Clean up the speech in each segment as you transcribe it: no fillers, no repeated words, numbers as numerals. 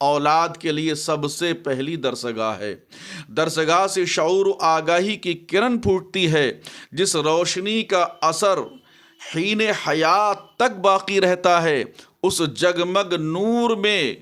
اولاد کے لیے سب سے پہلی درسگاہ ہے۔ درسگاہ سے شعور و آگاہی کی کرن پھوٹتی ہے، جس روشنی کا اثر حین حیات تک باقی رہتا ہے۔ اس جگمگ نور میں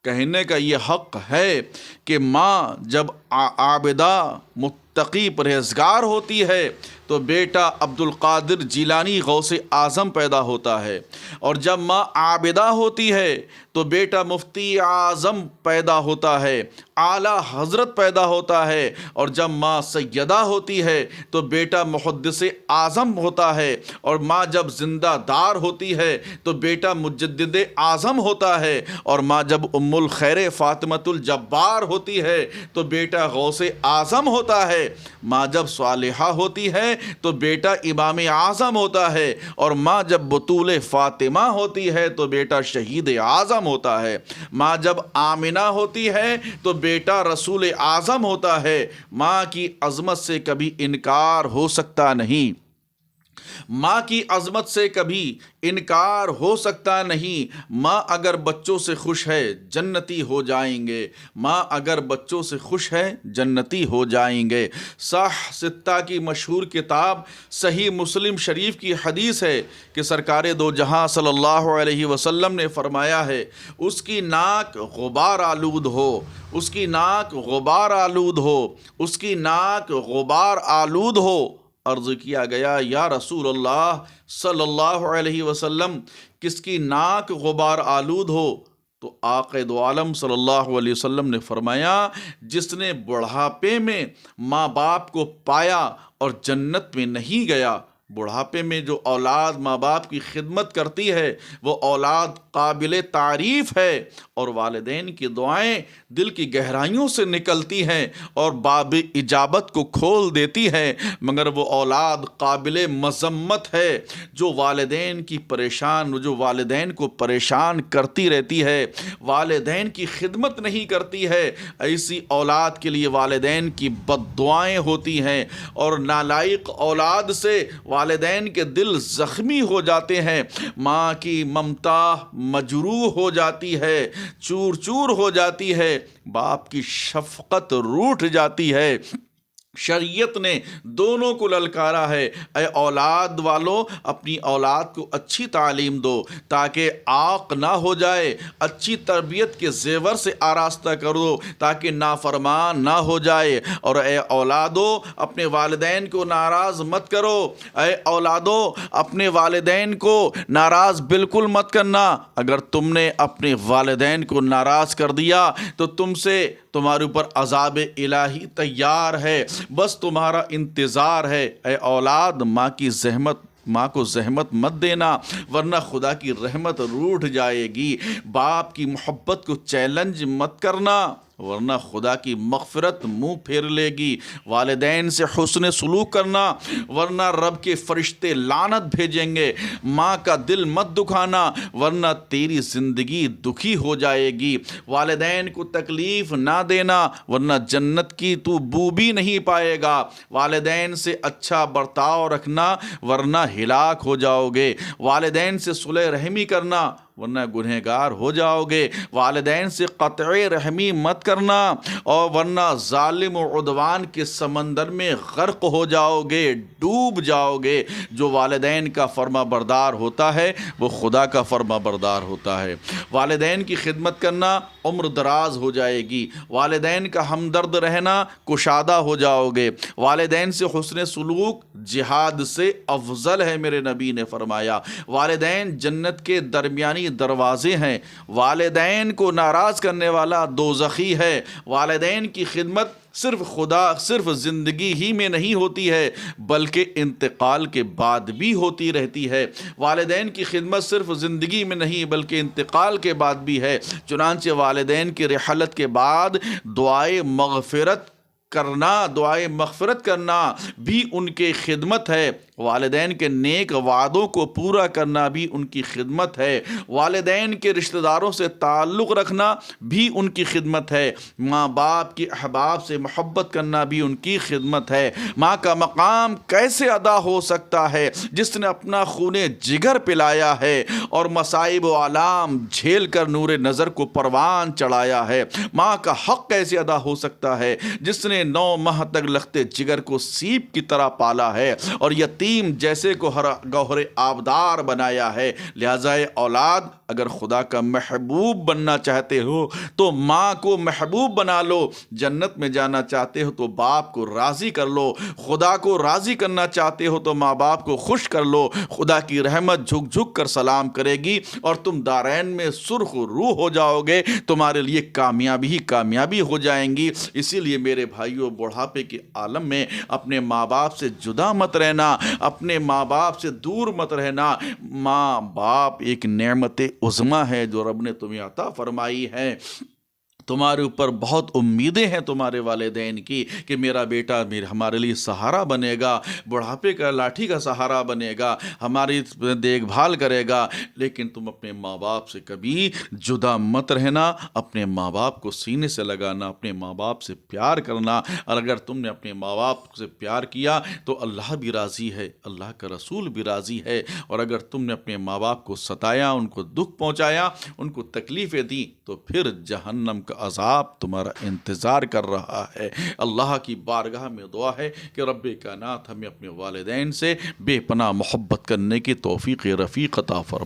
کہنے کا یہ حق ہے کہ ماں جب عابدہ متقی پرہیزگار ہوتی ہے تو بیٹا عبد القادر جیلانی غوث اعظم پیدا ہوتا ہے، اور جب ماں عابدہ ہوتی ہے تو بیٹا مفتی اعظم پیدا ہوتا ہے، اعلیٰ حضرت پیدا ہوتا ہے، اور جب ماں سیدہ ہوتی ہے تو بیٹا محدث اعظم ہوتا ہے، اور ماں جب زندہ دار ہوتی ہے تو بیٹا مجدد اعظم ہوتا ہے، اور ماں جب ام الخیر فاطمۃ الجبار ہوتی ہے تو بیٹا غوث اعظم ہوتا ہے، ماں جب صالحہ ہوتی ہے تو بیٹا امام اعظم ہوتا ہے، اور ماں جب بطول فاطمہ ہوتی ہے تو بیٹا شہید اعظم ہوتا ہے، ماں جب آمنہ ہوتی ہے تو بیٹا رسول اعظم ہوتا ہے۔ ماں کی عظمت سے کبھی انکار ہو سکتا نہیں، ماں کی عظمت سے کبھی انکار ہو سکتا نہیں۔ ماں اگر بچوں سے خوش ہے جنتی ہو جائیں گے، ماں اگر بچوں سے خوش ہے جنتی ہو جائیں گے۔ صح ستہ کی مشہور کتاب صحیح مسلم شریف کی حدیث ہے کہ سرکار دو جہاں صلی اللہ علیہ وسلم نے فرمایا ہے، اس کی ناک غبار آلود ہو، اس کی ناک غبار آلود ہو، اس کی ناک غبار آلود ہو۔ عرض کیا گیا یا رسول اللہ صلی اللہ علیہ وسلم کس کی ناک غبار آلود ہو؟ تو آقا دو عالم صلی اللہ علیہ وسلم نے فرمایا جس نے بڑھاپے میں ماں باپ کو پایا اور جنت میں نہیں گیا۔ بڑھاپے میں جو اولاد ماں باپ کی خدمت کرتی ہے وہ اولاد قابل تعریف ہے، اور والدین کی دعائیں دل کی گہرائیوں سے نکلتی ہیں اور باب اجابت کو کھول دیتی ہے، مگر وہ اولاد قابل مذمت ہے جو والدین کو پریشان کرتی رہتی ہے، والدین کی خدمت نہیں کرتی ہے۔ ایسی اولاد کے لیے والدین کی بد دعائیں ہوتی ہیں، اور نالائق اولاد سے والدین کے دل زخمی ہو جاتے ہیں، ماں کی ممتا مجروح ہو جاتی ہے، چور چور ہو جاتی ہے، باپ کی شفقت روٹھ جاتی ہے۔ شریعت نے دونوں کو للکارا ہے، اے اولاد والو اپنی اولاد کو اچھی تعلیم دو تاکہ عاق نہ ہو جائے، اچھی تربیت کے زیور سے آراستہ کر دو تاکہ نافرمان نہ ہو جائے، اور اے اولادو اپنے والدین کو ناراض مت کرو، اے اولادو اپنے والدین کو ناراض بالکل مت کرنا۔ اگر تم نے اپنے والدین کو ناراض کر دیا تو تمہارے اوپر عذاب الہی تیار ہے، بس تمہارا انتظار ہے۔ اے اولاد ماں کو زحمت مت دینا ورنہ خدا کی رحمت روٹھ جائے گی، باپ کی محبت کو چیلنج مت کرنا ورنہ خدا کی مغفرت منہ پھیر لے گی، والدین سے حسن سلوک کرنا ورنہ رب کے فرشتے لعنت بھیجیں گے، ماں کا دل مت دکھانا ورنہ تیری زندگی دکھی ہو جائے گی، والدین کو تکلیف نہ دینا ورنہ جنت کی تو بو بھی نہیں پائے گا، والدین سے اچھا برتاؤ رکھنا ورنہ ہلاک ہو جاؤ گے، والدین سے صلح رحمی کرنا ورنہ گنہگار ہو جاؤ گے، والدین سے قطع رحمی مت کرنا اور ورنہ ظالم و عدوان کے سمندر میں غرق ہو جاؤ گے، ڈوب جاؤ گے۔ جو والدین کا فرما بردار ہوتا ہے وہ خدا کا فرما بردار ہوتا ہے۔ والدین کی خدمت کرنا عمر دراز ہو جائے گی، والدین کا ہمدرد رہنا کشادہ ہو جاؤ گے، والدین سے حسن سلوک جہاد سے افضل ہے، میرے نبی نے فرمایا۔ والدین جنت کے درمیانی دروازے ہیں، والدین کو ناراض کرنے والا دوزخی ہے۔ والدین کی خدمت صرف زندگی ہی میں نہیں ہوتی ہے بلکہ انتقال کے بعد بھی ہوتی رہتی ہے، والدین کی خدمت صرف زندگی میں نہیں بلکہ انتقال کے بعد بھی ہے، چنانچہ والدین کی رحلت کے بعد دعائے مغفرت کرنا بھی ان کے خدمت ہے، والدین کے نیک وعدوں کو پورا کرنا بھی ان کی خدمت ہے، والدین کے رشتہ داروں سے تعلق رکھنا بھی ان کی خدمت ہے، ماں باپ کی احباب سے محبت کرنا بھی ان کی خدمت ہے۔ ماں کا مقام کیسے ادا ہو سکتا ہے جس نے اپنا خون جگر پلایا ہے اور مصائب و آلام جھیل کر نور نظر کو پروان چڑھایا ہے؟ ماں کا حق کیسے ادا ہو سکتا ہے جس نے 9 ماہ تک لختے جگر کو سیپ کی طرح پالا ہے اور یتیم جیسے کو گوہر آبدار بنایا ہے؟ لہذا اولاد، اگر خدا کا محبوب بننا چاہتے ہو تو ماں کو محبوب بنا لو، جنت میں جانا چاہتے ہو تو باپ کو راضی کر لو، خدا کو راضی کرنا چاہتے ہو تو ماں باپ کو خوش کر لو، خدا کی رحمت جھک جھک کر سلام کرے گی اور تم دارین میں سرخ روح ہو جاؤ گے، تمہارے لیے کامیابی ہی کامیابی ہو جائیں گی۔ اسی لیے میرے بھائیوں، بڑھاپے کے عالم میں اپنے ماں باپ سے جدا مت رہنا، اپنے ماں باپ سے دور مت رہنا۔ ماں باپ ایک نعمت عظمیٰ ہے جو رب نے تمہیں عطا فرمائی ہے۔ تمہارے اوپر بہت امیدیں ہیں تمہارے والدین کی کہ میرا بیٹا ہمارے لیے سہارا بنے گا، بڑھاپے کا لاٹھی کا سہارا بنے گا، ہماری دیکھ بھال کرے گا، لیکن تم اپنے ماں باپ سے کبھی جدا مت رہنا، اپنے ماں باپ کو سینے سے لگانا، اپنے ماں باپ سے پیار کرنا، اور اگر تم نے اپنے ماں باپ سے پیار کیا تو اللہ بھی راضی ہے، اللہ کا رسول بھی راضی ہے، اور اگر تم نے اپنے ماں باپ کو ستایا، ان کو دکھ پہنچایا، ان کو تکلیفیں دی، تو پھر جہنم کا عذاب تمہارا انتظار کر رہا ہے۔ اللہ کی بارگاہ میں دعا ہے کہ رب کائنات ہمیں اپنے والدین سے بے پناہ محبت کرنے کی توفیق رفیق عطا فرمائے۔